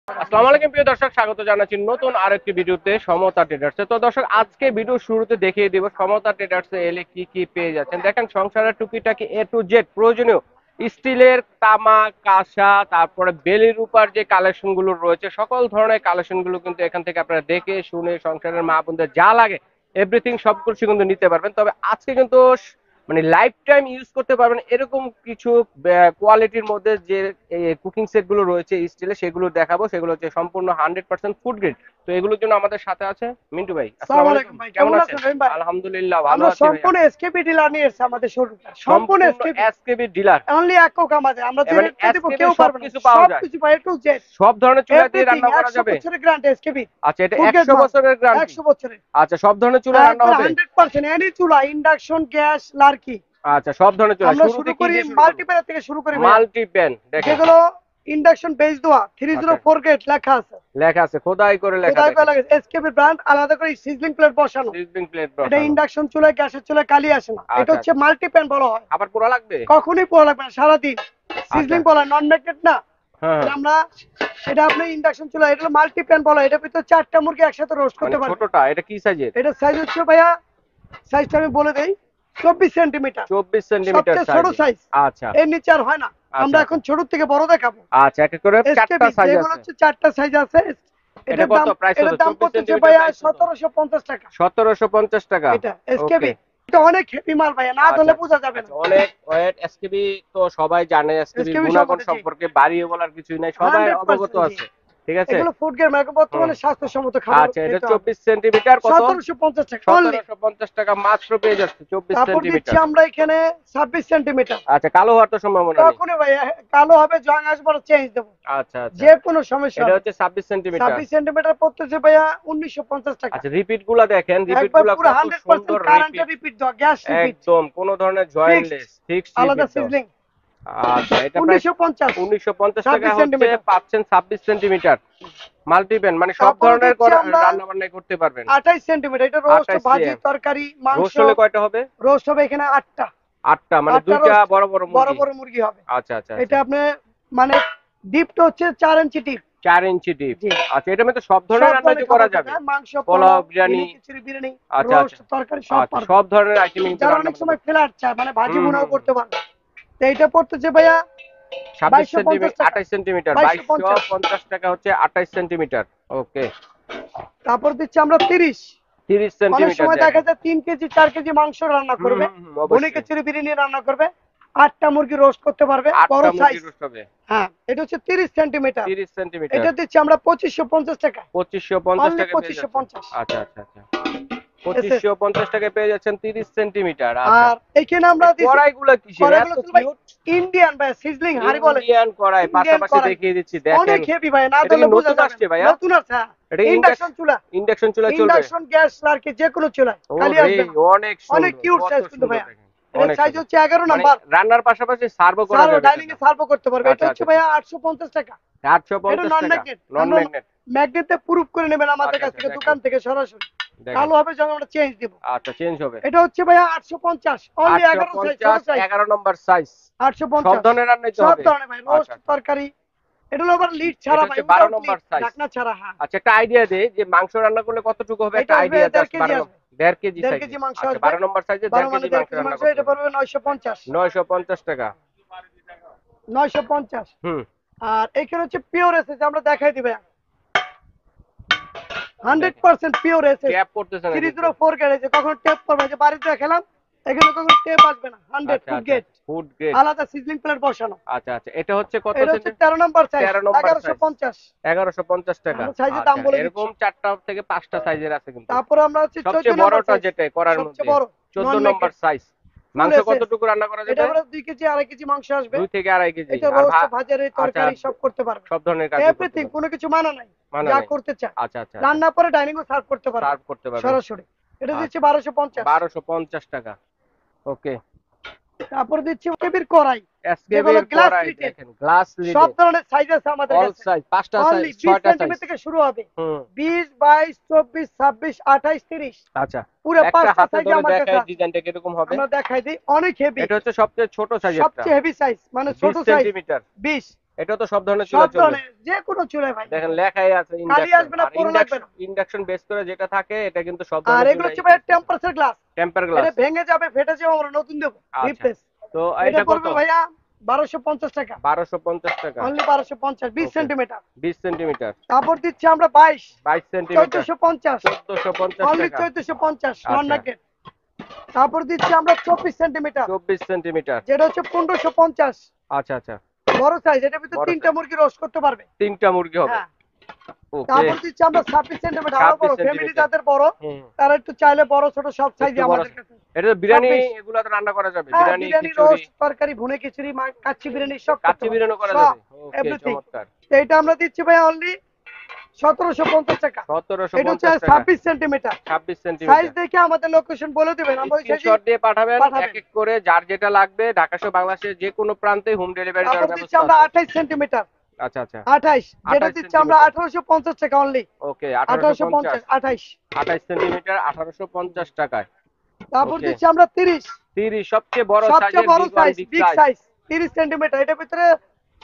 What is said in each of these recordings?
আসসালামু আলাইকুম প্রিয় দর্শক, স্বাগত জানাচ্ছি নতুন আরেকটি ভিডিওতে সমতা ট্রেডার্সে। তো দর্শক, আজকে ভিডিও শুরুতে দেখিয়ে দিব সমতা ট্রেডার্সে এলে কি কি পেয়ে যাচ্ছেন। দেখেন, সংসারের টুকিটাকি এ টু জেড প্রয়োজনীয় স্টিলের, তামা, কাঁসা, তারপরে বেলির রূপার যে কালেকশন গুলো রয়েছে, সকল ধরনের কালেকশন গুলো কিন্তু এখান থেকে আপনারা দেখে শুনে সংসারের মা বোনদের যা লাগে এভরিথিং সবকিছু কিন্তু নিতে পারবেন। তবে আজকে কিন্তু মানে লাইফ টাইম ইউজ করতে পারবেন এরকম কিছু কোয়ালিটির মধ্যে যে কুকিং সেট গুলো রয়েছে স্টিলে, সেগুলো দেখাবো। সেগুলো হচ্ছে সম্পূর্ণ 100% ফুড গ্রেড। তো এগুলোর জন্য আমাদের সাথে আছে মিন্টু ভাই। আসসালামু আলাইকুম ভাই, কেমন আছেন? আলহামদুলিল্লাহ ভালো আছি ভাই। সম্পূর্ণ এসকেপি ডিলার নিয়ে এসেছে আমাদের শোরুম। সম্পূর্ণ এসকেবি ডিলার, অনলি একক আমাদের। আমরা যে মানে রেটটা দেব SKB কেউ পারবে না। সবকিছু পাওয়া যায়, সবকিছু পায় টু জেড। সব ধরনের চুলা দিয়ে রান্না করা যাবে। 100 বছরের গ্যারান্টি এসকেপি। আচ্ছা, এটা 100 বছরের গ্যারান্টি? 100 বছরের। আচ্ছা, সব ধরনের চুলা রান্না হবে? 100% এনি চুলা, ইন্ডাকশন, গ্যাস, লার্কি। আচ্ছা, সব ধরনের চুলা। আমরা শুরুতে শুরু কি করি দিয়ে শুরু মাল্টি করব? প্যান থেকে শুরু করি। মাল্টি প্যান দেখেন, যেগুলো ইন্ডাকশন বেস দেওয়া 304 গ্রেড লেখা আছে। লেখা আছে, খোদাই করে লেখা আছে। খোদাই করে এসকেপি ব্র্যান্ড, আলাদা করে সিজলিং প্লেট বসানো। সিজলিং প্লেট এটা বসানো। ইন্ডাকশন চুলায়, গ্যাসের চুলায় কালি আসে না। এটা হচ্ছে মাল্টি প্যান বলা হয়। আবার পোড়া লাগবে? কখনোই পোড়া লাগবে না, সারাদিন সিজলিং বলা, নন ম্যাগনেট না। হ্যাঁ, আমরা এটা আপনি ইন্ডাকশন চুলা, এটা মাল্টি প্যান বলা। এটা ভিতরে 4টা মুরগি একসাথে রোস্ট করতে পারবেন। ছোটটা এটা কি সাইজের? এটা সাইজ হচ্ছে ভাইয়া, সাইজটা আমি বলে দেই, 24 সেন্টিমিটার। 24 সেন্টিমিটার সবচেয়ে ছোট সাইজ। আচ্ছা, এর নিচে আর হয় না। আমরা এখন ছোট থেকে বড় দেখাবো। আচ্ছা, এক এক করে 4টা সাইজ এগুলো আছে। হচ্ছে 4টা সাইজ আছে। এটা কত প্রাইস? এটার দাম পড়ছে ভাইয়া 1750 টাকা। 1750 টাকা। এটা এসকেবি। এটা অনেক হেভি মাল ভাইয়া, না ধরলে বোঝা যাবে না। অনেক ওয়েট। এসকেবি তো সবাই জানে, এসকেবি গুণাগুণ সম্পর্কে বাড়িয়ে বলার কিছুই নাই, সবাই অবগত আছে। ঠিক আছে, এগুলো ফুড গ্রেড, মানে বর্তমানে স্বাস্থ্যসম্মত খাবার। আচ্ছা, এটা 24 সেন্টিমিটার, কত? 1750 টাকা। 1750 টাকা মাত্র পেয়ে যাচ্ছে 24 তারপর দিচ্ছি সেন্টিমিটার। আমরা এখানে 26 সেন্টিমিটার। আচ্ছা, কালো হওয়ার তো সম্ভাবনা নেই? কখনো ভাই কালো হবে, জং আসবে, চেঞ্জ দেবো। আচ্ছা আচ্ছা, যে কোনো সমস্যা। এটা হচ্ছে 26 সেন্টিমিটার। 26 সেন্টিমিটার পড়তেছে ভাইয়া 1950 টাকা। আচ্ছা, রিপিট গুলা দেখেন, রিপিট একবার গুলা পুরো কত 100% সুন্দর কারেন্টে রিপিট, রিপিট দাও, গ্যাস রিপিট, একদম কোন ধরনের জয়েন্টলেস, ফিক্সড আলাদা রিপিট দাও। সিজলিং। আচ্ছা, এটা প্রাইস 1950 টাকা 26 হচ্ছে, সেন্টিমিটার পাচ্ছেন 26 সেন্টিমিটার মাল্টিপ্যান, মানে সব তারপরে ধরনের দিচ্ছি আমরা রান্না বান্না করতে পারবেন। 28 সেন্টিমিটার। এটা রোস্ট, 28 ভাজি, cm তরকারি, মাংস। রোস্ট হলে কয়টা হবে? রোস্ট হবে এখানে 8টা। 8টা, মানে দুইটা বড় বড় বড় মুরগি। বড় মুরগি হবে। আচ্ছা আচ্ছা, এটা আপনি মানে ডিপটা হচ্ছে 4 ইঞ্চি ডিপ। 4 ইঞ্চি ডিপ। জি। আচ্ছা, এটা মধ্যে সব ধরনের রান্না করা যাবে? মাংস, পোলাও, বিরিয়ানি, খিচুড়ি, বিরিয়ানি, আচ্ছা রোস্ট, তরকারি সব আচ্ছা, পারবে। সব ধরনের আইটেম কিন্তু যারা রান্না অনেক সময় ফ্ল্যাট চায়, মানে ভাজি হুম, ভুনাও হুম, করতে পারবে। তো এইটা পড়তেছে ভাইয়া 26 2250 সেন্টিমিটার, টাকা। 28 সেন্টিমিটার, 2250 2250 টাকা হচ্ছে 28 সেন্টিমিটার। ওকে, তারপর দিচ্ছি আমরা 30 30 অনেক সেন্টিমিটার। সময় দেখা যায় 3 কেজি 4 কেজি মাংস রান্না করবে, ভুনি অবশ্যই খিচুড়ি, বিরিয়ানি রান্না করবে, 8টা মুরগি রোস্ট করতে পারবে, 8টা বড় মুরগি সাইজ। রোস্ট হবে। হ্যাঁ, এটা হচ্ছে 30 সেন্টিমিটার। 30 সেন্টিমিটার, এটা দিচ্ছি আমরা 2550 টাকা। 2550 অনলি টাকা পেয়ে যাচ্ছেন। 2550। আচ্ছা আচ্ছা আচ্ছা, 2550 টাকা পেয়ে যাচ্ছেন 30 সেন্টিমিটার। আচ্ছা, আর এখানে আমরা দিচ্ছি কড়াইগুলো কিসের? এত কিউট ইন্ডিয়ান ভাই, সিজলিং হাড়ি বলে। ইন্ডিয়ান কড়াই, ইন্ডিয়ান পাশাপাশি কড়াই। দেখিয়ে দিচ্ছি, দেখেন অনেক হেভি ভাই, না এটা কি ধরলে বোঝা নতুন যাবে আসছে না। ভাইয়া? নতুন আছে, হ্যাঁ। এটা ইন্ডাকশন চুলা, ইন্ডাকশন চুলা চলবে? ইন্ডাকশন, গ্যাস, লার্কি, যে কোনো চুলায় কালি আসবে না। অনেক সুন্দর, অনেক কিউট কত সাইজ কিন্তু সুন্দর ভাইয়া। দেখেন। এর অনেক সাইজ সুন্দর। হচ্ছে 11 মানে নাম্বার। রান্নার পাশাপাশি সার্ভও করা সার্ভ, যাবে? ডাইনিং এ সার্ভ করতে পারবে। এটা আচ্ছা হচ্ছে আচ্ছা, ভাইয়া 850 টাকা। এটা 850 নন টাকা, ম্যাগনেট। নন আমরা ম্যাগনেট। ম্যাগনেটে প্রুফ করে নেবেন আমাদের আচ্ছা কাছ আচ্ছা, থেকে, দেখেন দোকান থেকে সরাসরি। দেখেন। কালো হবে যখন আমরা চেঞ্জ দেব। আচ্ছা, চেঞ্জ হবে। এটা হচ্ছে ভাইয়া 850, অনলি 11 সাইজ, ছোট 850, সাইজ। 11 নম্বর সাইজ। সব 850 ধরনের রান্নাই তো সব হবে? ধরনের ভাই, রোস্ট, আচ্ছা, তরকারি। এটা হলো আবার লিড ছাড়া এটা ভাই, হচ্ছে 12 উইদাউট নম্বর লিড, সাইজ। ঢাকনা ছাড়া। হ্যাঁ, আচ্ছা, একটা আইডিয়া দেই যে মাংস রান্না করলে কতটুকু হবে, একটা এটা আসবে আইডিয়া 1.5 জাস্ট। কেজি আসবে। 1.5 কেজি 1.5 সাইজ। কেজি মাংস আচ্ছা, আসবে। 12 নম্বর সাইজে 12 1.5 মানে কেজি 1.5 মাংস কেজি রান্না মাংস, করতে এটা হবে। পড়বে 950। 950 টাকা। 950। হুম, আর এখানে হচ্ছে পিওর এসএস, আমরা দেখাই দিবে দেখেন 100% পিওর এসএস। ট্যাপ করতেছেন না কিন্তু। 304 গ্রেড, কখনো টেপ করবে যে বাড়িতে খেলাম, এখানে কখনো টেপ আসবে না। 100 আচ্ছা ফুড আচ্ছা, গ্রেড, ফুড গ্রেড। আলাদা সিজলিং প্লেট বসানো। আচ্ছা আচ্ছা, এটা হচ্ছে কত এটা হচ্ছে সেন্টি? 13 নম্বর সাইজ, 13 নম্বর সাইজ, 1150। 1150 টাকা। আমরা সাইজের দাম আচ্ছা, বলে এরকম দিচ্ছি। 4টা থেকে 5টা সাইজের আছে কিন্তু। তারপর আমরা হচ্ছে 14 সবচেয়ে নম্বর বড়টা সাইজ, যেটা করার মধ্যে, সবচেয়ে বড় 14 নম্বর সাইজ। মাংস কতটুকু রান্না করা এটা যাবে? আমরা 2 কেজি 2.5 কেজি মাংস আসবে। 2 থেকে 2.5 কেজি। এটা আর রোস্ট, ভাজারে, তরকারি আচ্ছা, সব করতে পারবে। সব ধরনের কাজ করতে এভরিথিং, পারবে। কোনো কিছু মানা নাই, মানে যা নাই। করতে চায়। আচ্ছা আচ্ছা, রান্না পরে ডাইনিং ও সার্ভ করতে পারবে, সার্ভ করতে পারবে সরাসরি। এটা দিচ্ছি 1250। 1250 টাকা। ওকে, তারপর দিচ্ছি কেবির কড়াই, এসকেবি যেগুলো গ্লাস কড়াই লিডেড। দেখেন, গ্লাস সব লিডেড, ধরনের সাইজ আছে আমাদের অল কাছে। সাইজ, 5টা সাইজ, অনলি 20 6টা সাইজ। সেন্টিমিটার থেকে শুরু হবে। হুম, 20, 22, 24, 26, 28, 30, আচ্ছা, পুরো একটা 5টা হাতে সাইজ ধরে আমার কাছে দেখাই আছে। ডিজাইনটা কিরকম হবে। আমরা দেখাই দিই, অনেক হেভি। এটা হচ্ছে সবচেয়ে ছোট সাইজেরটা, সবচেয়ে হেভি সাইজ, মানে ছোট 20 সাইজ সেন্টিমিটার। 20। এটা তো সব ধরনের সব চুলা চলবে। ধরনের যে কোনো চুলায় ভাই। দেখেন লেখাই আছে কালি ইন্ডাকশন। আসবে না, আর পোড়া লাগবে না। ইন্ডাকশন বেস করে যেটা থাকে এটা কিন্তু সব আর ধরনের এগুলো চুলাই হচ্ছে ভাই টেম্পারেচার গ্লাস, টেম্পার এটা গ্লাস। ভেঙে যাবে, ফেটে যাবে, আমরা নতুন দেবো আচ্ছা, রিপ্লেস। তো এটা এটা কত? পড়বে ভাইয়া 1250 টাকা, 1250 টাকা। অনলি 1250, 20 ওকে, সেন্টিমিটার। 20 সেন্টিমিটার, তারপর দিচ্ছি আমরা 22, 22 সেন্টিমিটার, 1450, 1450 অনলি টাকা। 1450 নন আচ্ছা, ম্যাগনেট। তারপর দিচ্ছি আমরা 24 সেন্টিমিটার, 24 সেন্টিমিটার। যেটা হচ্ছে 1550, আচ্ছা আচ্ছা, বড় সাইজ, এটার ভিতরে বড় তিনটা সাইজ, মুরগি রোস্ট করতে পারবে। তিনটা মুরগি হবে। হ্যাঁ। ওকে, তারপর দিচ্ছি আমরা 26 সেন্টিমিটার, আরো 26 বড়, ফ্যামিলি সেন্টিমিটার। যাদের বড় হুম, তারা একটু চাইলে বড় ছোট সব একটু সাইজে বড়। আমাদের কাছে। এটা তো বিরিয়ানি 26, এগুলো তো রান্না করা যাবে, হ্যাঁ, বিরিয়ানি, বিরিয়ানি, খিচুড়ি, রোস্ট, তরকারি, ভুনে খিচুড়ি, কাচ্চি বিরিয়ানি সব করতে কাচ্চি পারবে, বিরিয়ানি করা সব যাবে। ওকে, এভরিথিং। চমৎকার। এইটা আমরা দিচ্ছি ভাই অনলি 1750 টাকা। এটা হচ্ছে 1750 টাকা, 26 সেন্টিমিটার। 26 size centimetre. দেখে আমাদের লোকেশন বলে দিবেন, আমরা ওই সাইজে স্ক্রিনশট দিয়ে পাঠাবেন, পাঠাবেন। এক এক করে যার যেটা লাগবে ঢাকা সহ বাংলাদেশের যে কোনো প্রান্তে হোম ডেলিভারি তারপর দেওয়ার দিচ্ছি ব্যবস্থা আমরা আছে। 28 সেন্টিমিটার, আচ্ছা আচ্ছা, 28, যেটা 28 দিচ্ছি আমরা সেন্টিমিটার। 1850 টাকা অনলি। ওকে, 1850, 28। 28 সেন্টিমিটার 1850 টাকায়। তারপর ওকে, দিচ্ছি আমরা 30, 30 সবচেয়ে বড় সবচেয়ে সাইজের বড় size, big big size. Size, 30 centimetre. এটার ভিতরে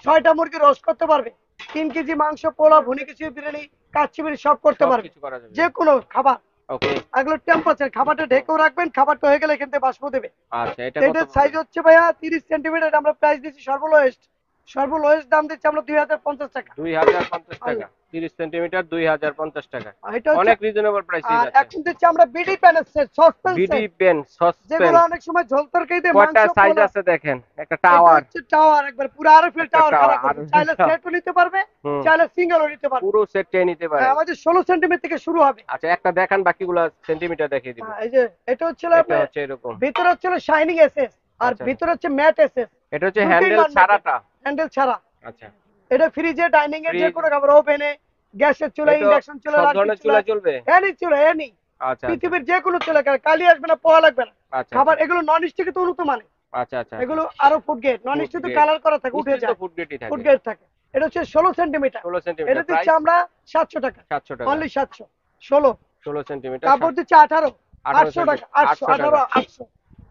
6টা মুরগি রোস্ট করতে পারবে, 3 কেজি মাংস, পোলাও, ভুনি খিচুড়ি, বিরিয়ানি, কাচ্চি বিরিয়ানি সব করতে পারবে, সবকিছু করা যাবে। যে কোনো খাবার। ওকে, এগুলো টেম্পারেচার, খাবারটা ঢেকেও রাখবেন, খাবারটা হয়ে গেলে এখান থেকে বাষ্প দেবে। আচ্ছা, এটা কত এটার পড়বে? সাইজ হচ্ছে ভাইয়া 30 সেন্টিমিটার। আমরা প্রাইস দিচ্ছি সর্বলোয়েস্ট দাম দিচ্ছি আমরা 2050 টাকা 2050 টাকা, অনলি। 30 সেন্টিমিটার 2050 টাকা। এটা হচ্ছে, অনেক রিজনেবল প্রাইসে আর যাচ্ছে। এখন দিচ্ছি আমরা বিডি প্যানের set, saucepan BD set, pan, saucepan, যেগুলো অনেক সময় ঝোল তরকারিতে কয়টা মাংস, সাইজ পোলাও। আছে দেখেন, একটা এটা টাওয়ার, হচ্ছে টাওয়ার, একবার পুরো আরএফএল একটা টাওয়ার খারাপ টাওয়ার করবে, চাইলে সেটও নিতে পারবে, হুম, চাইলে সিঙ্গেলও নিতে পারবে। পুরো সেটটাই নিতে পারেন। হ্যাঁ, আমাদের 16 সেন্টিমিটার থেকে শুরু হবে। আচ্ছা, একটা দেখান, বাকিগুলো সেন্টিমিটার দেখিয়ে দিব। হ্যাঁ, এই যে এটা হচ্ছে এটা আপনার হচ্ছে এরকম। ভিতরে হচ্ছে শাইনিং এসএস, আর আচ্ছা, ভিতরে হচ্ছে ম্যাট এসএস, এটা হচ্ছে দুটোই হ্যান্ডেল নন ম্যাগনেট, ছাড়াটা। হ্যান্ডেল ছাড়া। আচ্ছা, এটা ফ্রিজে, ডাইনিং এর, যে ফ্রিজ, কোনো খাবার, ওভেনে, গ্যাসের চুলা, এটা ইন্ডাকশন চুলা, সব লার্কির ধরনের চুলা, চুলা চলবে। এনি চুলা, এনি আচ্ছা আচ্ছা পৃথিবীর যে কোনো চুলা, কালি আসবে না, পোয়া লাগবে না। আচ্ছা খাবার আচ্ছা এগুলো নন স্টিকে তো উন্নত মানে, আচ্ছা আচ্ছা, এগুলো আরো ফুড গ্রেড, নন ফুড স্টিক তো গ্রেড, কালার করা থাকে, উঠে স্টিল তো যায়, ফুড গ্রেডই ফুড থাকে। গ্রেড থাকে। এটা হচ্ছে 16 সেন্টিমিটার, 16 এটা সেন্টিমিটার, দিচ্ছি প্রাইস আমরা 700 টাকা, 700 টাকা। অনলি 700, 16। 16 সেন্টিমিটার, তারপর দিচ্ছি 18, 18 800 টাকা, 800, 800 টাকা। 18, 800।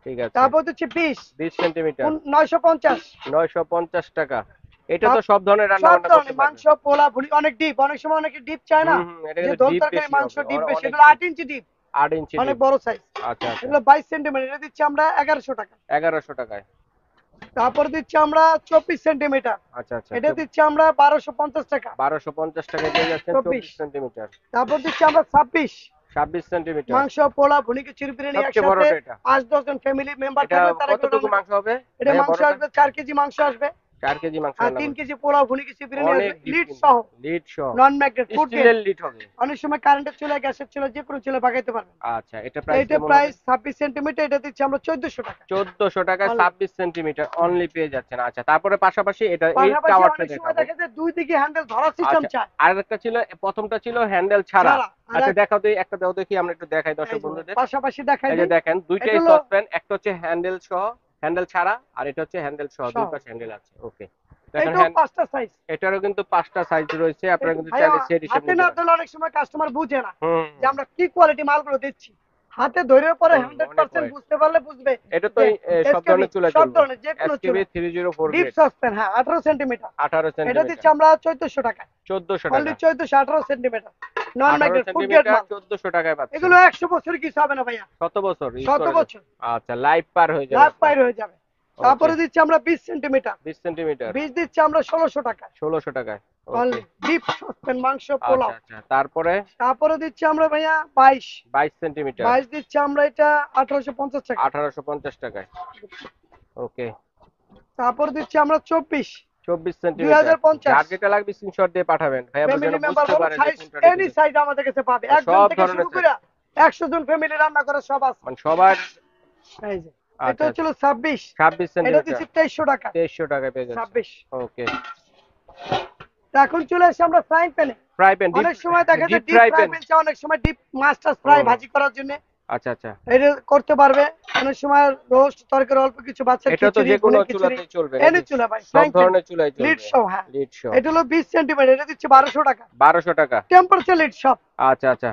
ঠিক আছে, তারপর দিচ্ছি 20, 20 সেন্টিমিটার, 950। 950 টাকা। এটা তো সব ধরনের রান্না সব বান্না করতে ধরনের পারবে। মাংস, পোলা, ভুড়ি, অনেক ডিপ, অনেক সময় অনেকে ডিপ চায় না, এটা যে কিন্তু ঝোল ডিপ তরকারি বেশি মাংস হবে, ডিপ বেশি, অনেক এগুলো ডিপ, 8 ইঞ্চি ডিপ, 8 ইঞ্চি অনেক ডিপ। বড় সাইজ। আচ্ছা আচ্ছা, এগুলো 22 সেন্টিমিটার, এটা দিচ্ছি আমরা 1100 টাকা। 1100 টাকায়। তারপর দিচ্ছি আমরা 24 সেন্টিমিটার, আচ্ছা আচ্ছা, এটা দিচ্ছি আমরা 1250 টাকা, 1250 টাকায় পেয়ে যাচ্ছেন 24। 24 সেন্টিমিটার। তারপর দিচ্ছি আমরা 26, 26 সেন্টিমিটার, মাংস, পোলা, ভুনি খিচুড়ি, বিরিয়ানি সবচেয়ে একসাথে বড়টা এটা। 8-10 জন ফ্যামিলি মেম্বার এটা থাকবে, তারা কতটুকু মাংস হবে এটা ভাইয়া, মাংস বড়টা? আসবে 4 কেজি মাংস আসবে, 4 কেজি মাংস আর রান্না 3 করবে। কেজি পোলাও, ভুনি খিচুড়ি, বিরিয়ানি অনেক আসবে, ডিপ লিড কিন্তু, সহ, লিড সহ, নন ম্যাগনেট, ফুড গ্রেড। স্টিলের লিড হবে। অনেক সময় কারেন্টের চুলা, গ্যাসের চুলা, যে কোনো চুলা পাকাইতে পারবেন। আচ্ছা, এটা প্রাইস এটা কেমন হবে? প্রাইস 26 সেন্টিমিটার, এটা দিচ্ছি আমরা 1400 টাকা। 1400 টাকায় Only। 26 সেন্টিমিটার অনলি পেয়ে যাচ্ছেন। আচ্ছা, তারপরে পাশাপাশি এটা এই পাশাপাশি টাওয়ারটা অনেক সময় দেখাবো। দেখা যায় দুই দিকে হ্যান্ডেল ধরার সিস্টেম আচ্ছা, চায়। আরেকটা ছিল, প্রথমটা ছিল হ্যান্ডেল ছাড়া। ছাড়া, আর আচ্ছা, দেখাও তো, একটা দাও দেখি, আমরা একটু দেখাই এই দর্শক যে বন্ধুদের। পাশাপাশি দেখাই এই যে দিই। দেখেন, এটা দুইটাই হলো সসপ্যান, একটা হচ্ছে হ্যান্ডেল সহ, হ্যান্ডেল ছাড়া, আর এটা হচ্ছে হ্যান্ডেল সহ, দুই সহ। পাশে হ্যান্ডেল আছে। ওকে, দেখেন এটাও 5টা সাইজ। এটারও কিন্তু 5টা সাইজ রয়েছে, আপনারা কিন্তু ভাইয়া, চাইলে সেট হিসেবে হাতে নিতে না পারেন। ধরলে অনেক সময় কাস্টমার বুঝে না হুম, যে আমরা কি কোয়ালিটি মালগুলো দিচ্ছি। হাতে ধরে পরে অনেক 100% ওয়েট। বুঝতে পারলে বুঝবে এটা তো যে সব SKB, ধরনের চুলা সব চলবে। ধরনের যে কোনো SKB চুলা। 304 ডিপ গ্রেড, সসপ্যান, হ্যাঁ, 18 সেন্টিমিটার। 18 এটা সেন্টিমিটার, দিচ্ছি আমরা 1400 টাকা, 1400 অনলি টাকা। 1400, 18 সেন্টিমিটার, নন 18 ম্যাগনেট, ফুড গ্রেড সেন্টিমিটার মাল। 1400 টাকায় পাচ্ছেন। এগুলো 100 বছর কিছু হবে না ভাইয়া, কত বছর ইউজ 100 করা যাবে? বছর আচ্ছা, লাইফ পার হয়ে যাবে লাভ আপনার। পাইর হয়ে যাবে। তারপরে দিচ্ছি আমরা 20 সেন্টিমিটার, 20 সেন্টিমিটার 20 দিচ্ছি আমরা 1600 টাকা, 1600 টাকায়। অনলি ওকে, ডিপ সসপ্যান, মাংস, আচ্ছা পোলাও। আচ্ছা, তারপরে তারপরে দিচ্ছি আমরা ভাইয়া 22, 22 সেন্টিমিটার 22 দিচ্ছি আমরা এটা 1850 টাকা। 1850 টাকায়। ওকে, তারপর দিচ্ছি আমরা 24, 24 সেন্টিমিটার। 2050। যার যেটা লাগবে স্ক্রিনশট দিয়ে পাঠাবেন ভাইয়া, ফ্যামিলি যেন মেম্বার বুঝতে বলো, পারে যে সাইজ কোনটা এনি রেখেছে। সাইজ আমাদের কাছে পাবে, একজন সব থেকে ধরনের শুরু করে 100 জন ফ্যামিলি রান্না করে সব আছে। মানে সবার। এই যে এটা আচ্ছা, হচ্ছিল 26, 26 এটা সেন্টিমিটার দিচ্ছি 2300 টাকা, 2300 টাকায় পেয়ে যাচ্ছে। 26। ওকে, তো এখন চলে আসি আমরা ফ্রাইং প্যানে। ফ্রাই প্যান, অনেক সময় দেখা যায় deep deep fry fry pan. Pan চাই, অনেক সময় ডিপ মাছ ফ্রাই হুম। ভাজি করার জন্য আচ্ছা আচ্ছা, এটা করতে পারবে। অনেক সময় রোস্ট তরকারি, অল্প কিছু বাচ্চা এটা তো খিচুড়ি, যে কোনো ভুনের খিচুড়ি, চুলাতেই চলবে এনি নাকি? চুলা ভাই, সব ফ্রাইং প্যান, ধরনের চুলাই চলবে। লিড সহ, হ্যাঁ। লিড সহ এটা হলো 20 সেন্টিমিটার, এটা দিচ্ছি 1200 টাকা, 1200 টাকা। টেম্পারেচার লিড সব। আচ্ছা আচ্ছা,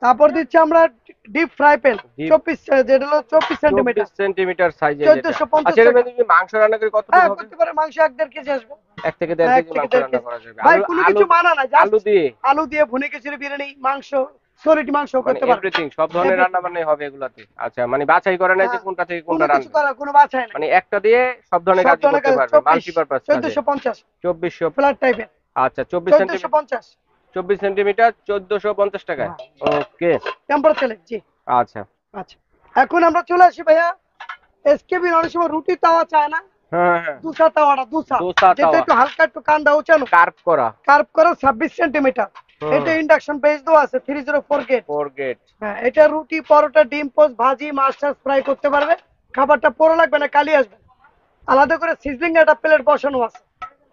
তারপর দিচ্ছি আমরা ডিপ ফ্রাই প্যান Deep- 24 যেটা হলো 24 সেন্টিমিটার 24 সেন্টিমিটার সাইজের 1450 আচ্ছা এর টাকা। মধ্যে কি মাংস রান্না করে কত হ্যাঁ হবে? করতে পারে, মাংস 1-1.5 কেজি আসবে। 1 থেকে 1.5 হ্যাঁ, 1 কেজি থেকে মাংস 1.5 রান্না কেজি। করা যাবে। ভাই আলু কোনো আলু কিছু মানা না, জাস্ট আলু দিয়ে আলু দিয়ে ভুনে খিচুড়ি বিরিয়ানি মাংস সলিড মাংস মানে করতে পারবে। এভরিথিং সব ধরনের Everything। রান্না বান্নাই হবে এগুলাতে। আচ্ছা মানে বাছাই করে না যে হ্যাঁ, কোনটা থেকে কোনো কোনটা কিছু রান্না, করা কোনো বাছাই নাই। মানে একটা দিয়ে সব ধরনের সব কাজই ধরনের করতে কাজ পারবে 24 মাল্টিপারপাস কাজে। 1450 2400 ফ্ল্যাট টাইপের আচ্ছা 24 সেন্টিমিটার 1450। 24 সেন্টিমিটার 1450 টাকায়। হ্যাঁ, ওকে টেম্পারেচার জি। আচ্ছা আচ্ছা, এখন আমরা চলে আসি ভাইয়া এসকেবি। অনেক সময় রুটি তাওয়া চায় না, হ্যাঁ হ্যাঁ দুসা তাওয়াটা দুসা, দোসা যেটা তাওয়া একটু হালকা একটু কান্দা উঁচানো, কার্ভ করা। কার্ভ করা 26 সেন্টিমিটার। হুম। এটা ইন্ডাকশন বেস দেওয়া আছে 304 গেট। 4 গেট। হ্যাঁ, এটা রুটি পরোটা ডিম পোস্ট ভাজি মাছ টাছ ফ্রাই করতে পারবে। খাবারটা পোড়া লাগবে না, কালি আসবে। আলাদা করে সিজলিং একটা প্লেট বসানো আছে,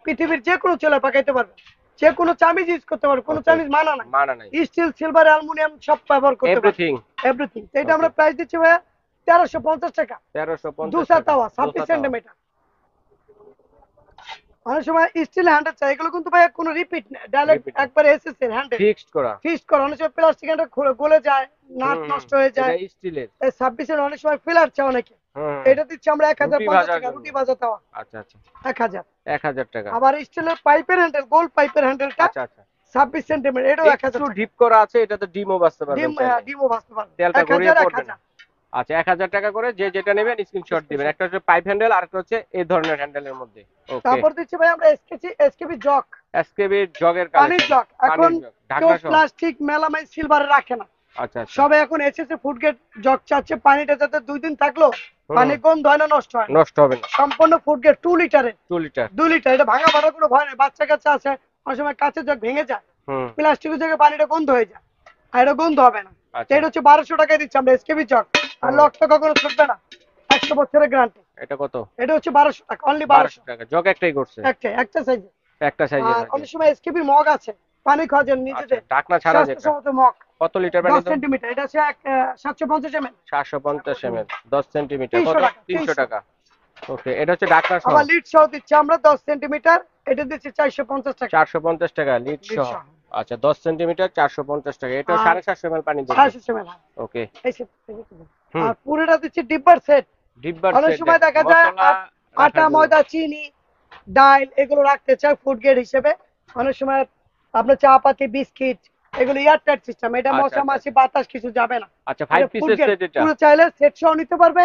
পৃথিবীর যে কোনো চুলায় পাকাইতে পারবে, যে কোনো চামিজ ইউজ করতে পারবে, কোনো চামিজ মানা নাই। মানা নাই স্টিল সিলভার অ্যালুমিনিয়াম সব ব্যবহার করতে পারবে, এভরিথিং। এভরিথিং। তো এটা আমরা প্রাইস দিচ্ছি ভাইয়া 1350 টাকা। 1350 দুসা টাকা তাওয়া দোসা 26 তাওয়া। সেন্টিমিটার। অনেক সময় স্টিল হ্যান্ডেল চাই, এগুলো কিন্তু ভাইয়া কোনো রিপিট না, ডাইরেক্ট Repeat না। একবারে এসএস এর হ্যান্ডেল ফিক্সড করা। ফিক্সড করা। অনেক সময় প্লাস্টিক হ্যান্ডেল গলে যায়, নাট হুম, নষ্ট হয়ে যায়। এটা স্টিলের। এই 26 এর অনেক সময় ফিলার চাই অনেকে, হুম এটা দিচ্ছি আমরা রুটি 1050 ভাজার টাকা। জন্য। রুটি ভাজা তাওয়া আচ্ছা আচ্ছা 1000। 1000 টাকা। আবার স্টিলের পাইপের হ্যান্ডেল, গোল পাইপের হ্যান্ডেলটা আচ্ছা আচ্ছা 26 সেন্টিমিটার, এটাও 1000 একটু টাকা। ডিপ করা আছে, এটাতে ডিমও বাজতে পারবেন ডিম চাইলে। ডিমও ভাজতে পারবে। তেলটা গড়িয়ে 1000 পড়বে না। 1000। আচ্ছা 1000 টাকা করে যে যেটা নেবেন স্ক্রিনশট দিবেন। একটা হচ্ছে পাইপ হ্যান্ডেল আর একটা হচ্ছে এই ধরনের হ্যান্ডেলের মধ্যে। ওকে তারপর দিচ্ছি ভাই আমরা এসকেবি জগ, এসকেবি জগের পানির কালেকশন। জগ। এখন জগ কেউ ঢাকনা সহ। প্লাস্টিক মেলামাইন সিলভারে রাখে না, আচ্ছা আচ্ছা সবাই এখন এসএসএ ফুড গ্রেড জগ চাচ্ছে। পানিটা যাতে 2 দিন থাকলো পানি গন্ধ হয় না, নষ্ট হয় না। নষ্ট হবে না। সম্পূর্ণ ফুড গ্রেড 2 লিটারের। 2 লিটার। 2 লিটার, এটা ভাঙা ভাড়া কোনো ভয় নাই। বাচ্চা কাচ্চা আছে, অনেক সময় কাঁচের জগ ভেঙে যায়, হুম প্লাস্টিকের জগে পানিটা গন্ধ হয়ে যায়, আর এটা গন্ধ হবে না। আচ্ছা এটা হচ্ছে 1200 টাকায় দিচ্ছি আমরা এসকেবি জগ। আর লক তো কখনো ছুটবে না, 100 বছরের গ্যারান্টি। এটা কত? এটা হচ্ছে 1200 টাকা, অনলি 1200 1200 টাকা জগ একটাই করছে। একটা সাইজে। একটা সাইজের আর অনেক সময় এসকেবি মগ আছে, পানি খাওয়ার জন্য আচ্ছা নিজেদের ঢাকনা ছাড়া যেটা স্বাস্থ্যসম্মত মগ, কত লিটার পানি 10 সেন্টিমিটার। এটা হচ্ছে 750 ml, 750 ml 10 সেন্টিমিটার 300 কত? টাকা, 300 টাকা। ওকে এটা হচ্ছে ঢাকনা সহ আবার লিড সহ দিচ্ছি আমরা 10 সেন্টিমিটার। এটা দিচ্ছি 450 টাকা। 450 টাকা লিড লিড সহ। সহ। আচ্ছা 10 সেন্টিমিটার 450 টাকা। এটা আর 750 ml পানি দেবে। 750 ml। ওকে এই set। হুম। আর পুরোটা দিচ্ছি ডিব্বার সেট। ডিব্বার অনেক সেট সময় দেখা যায় মশলা আটা রাখার জন্য। ময়দা চিনি ডাল এগুলো রাখতে চায় ফুড গ্রেড হিসেবে। অনেক সময় আপনার চা পাতি বিস্কিট এগুলো এয়ারটাইট সিস্টেম, এটা আচ্ছা, মশা আচ্ছা, মাছি বাতাস কিছু যাবে না। আচ্ছা 5 পিসের সেট এটা পুরো চাইলে সেট সহ নিতে পারবে,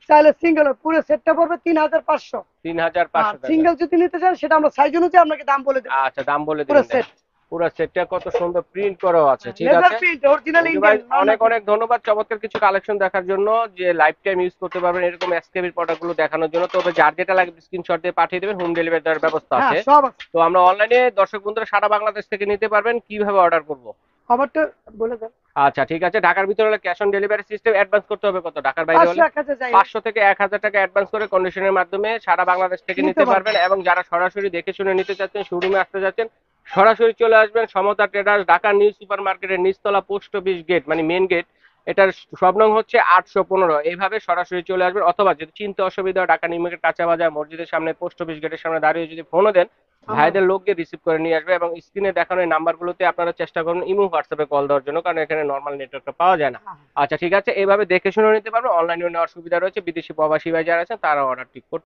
চাইলে সিঙ্গেল পুরো সেটটা পড়বে 3500। 3500 আর টাকা। সিঙ্গেল যদি নিতে চান সেটা আমরা সাইজ অনুযায়ী আপনাকে দাম বলে দেব। আচ্ছা দাম বলে পুরো দিবেন। সেট পুরো সেটটা কত সুন্দর প্রিন্ট করাও আছে। ঠিক লেজার আছে প্রিন্ট অরিজিনাল মঞ্জু ভাই, ইন্ডিয়ান। অনেক অনেক ধন্যবাদ চমৎকার কিছু কালেকশন দেখার জন্য, যে লাইফ টাইম ইউজ করতে পারবেন এরকম এসকেবির প্রোডাক্টগুলো দেখানোর জন্য। তবে যার যেটা লাগবে স্ক্রিনশট দিয়ে পাঠিয়ে দেবেন, হোম ডেলিভারি দেওয়ার ব্যবস্থা হ্যাঁ আছে। সব আছে। তো আমরা অনলাইনে দর্শক বন্ধুরা সারা বাংলাদেশ থেকে নিতে পারবেন। কিভাবে অর্ডার করব? খবরটা বলে দেন। আচ্ছা ঠিক আছে, ঢাকার ভিতরে হলে cash on delivery system. Advance করতে হবে কত? ঢাকার বাইরে হলে 500 থেকে 1000 টাকা অ্যাডভান্স করে কন্ডিশনের মাধ্যমে সারা বাংলাদেশ থেকে নিতে নিতে পারবেন। পারবেন। এবং যারা সরাসরি দেখে শুনে নিতে চাচ্ছেন, শোরুমে আসতে যাচ্ছেন, সরাসরি চলে আসবেন সমতা ট্রেডার্স, ঢাকা নিউ সুপার মার্কেটের নিচতলা পোস্ট অফিস গেট, মানে মেন গেট। এটার সব নং হচ্ছে 815। এইভাবে সরাসরি চলে আসবেন। অথবা যদি চিনতে অসুবিধা হয়, ঢাকা নিউ মার্কেট কাঁচা বাজার মসজিদের সামনে পোস্ট অফিস গেটের সামনে দাঁড়িয়ে যদি ফোনও দেন, ভাইদের লোককে রিসিভ করে নিয়ে আসবে। এবং স্ক্রিনে দেখানো এই নাম্বারগুলোতে আপনারা চেষ্টা করুন ইমো হোয়াটসঅ্যাপে কল দেওয়ার জন্য, কারণ এখানে নর্মাল নেটওয়ার্কটা পাওয়া যায় না। আচ্ছা ঠিক আছে, এইভাবে দেখে শুনে নিতে পারবেন। অনলাইনে নেওয়ার সুবিধা রয়েছে। বিদেশি প্রবাসী ভাই যারা আছেন তারা অর্ডার ঠিক করতে